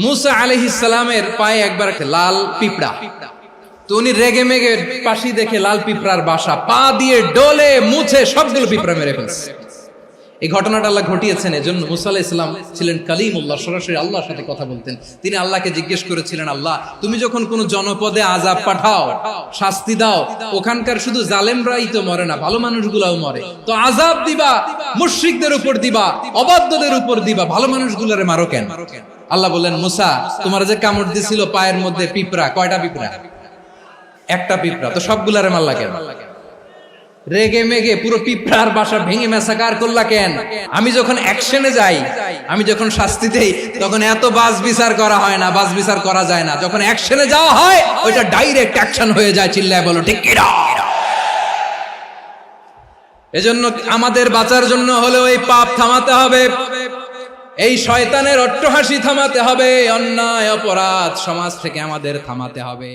মুসা আলাইহিস সালামের পায়ে একবার একটা লাল পিঁপড়া, তো উনি রেগে মেগে পাশি দেখে লাল পিঁপড়ার বাসা, পা দিয়ে ডলে মুছে সবগুলো পিঁপড়া মেরে ফেলছে। এই ঘটনাটা আল্লাহ ঘটিয়েছেন এজন্য মুসা আলাইহিস সালাম ছিলেন কালিমুল্লাহ, সরাসরি আল্লাহর সাথে কথা বলতেন। তিনি আল্লাহকে জিজ্ঞেস করেছিলেন, আল্লাহ তুমি যখন কোন জনপদে আযাব পাঠাও, শাস্তি দাও, ওখানকার শুধু জালেমরাই তো মরে না, ভালো মানুষগুলাও মরে, তো আযাব দিবা মুশরিকদের উপর দিবা, অবাধ্যদের উপর দিবা, ভালো মানুষগুলোরে মারো কেন? আল্লাহ বললেন, মুসা তোমার যে কামড় দিছিল পায়ের মধ্যে পিঁপড়া, কয়টা পিঁপড়া? একটা পিঁপড়া, তো সবগুলারে মারলা কেন? রেগে মেগে পুরো পিঁপড়ার বাসা ভেঙে মেসাকার করলা কেন? আমি যখন অ্যাকশনে যাই, আমি যখন শাস্তি দেই, তখন এত বাস বিচার করা হয় না, বাস বিচার করা যায় না। যখন অ্যাকশনে যাওয়া হয়, ওইটা ডাইরেক্ট অ্যাকশন হয়ে যায়। চিল্লায় বলো ঠিক কিনা? এজন্য আমাদের বাঁচার জন্য হলেও এই পাপ থামাতে হবে, এই শয়তানের অট্টহাসি থামাতে হবে, অন্যায় অপরাধ সমাজ থেকে আমাদের থামাতে হবে।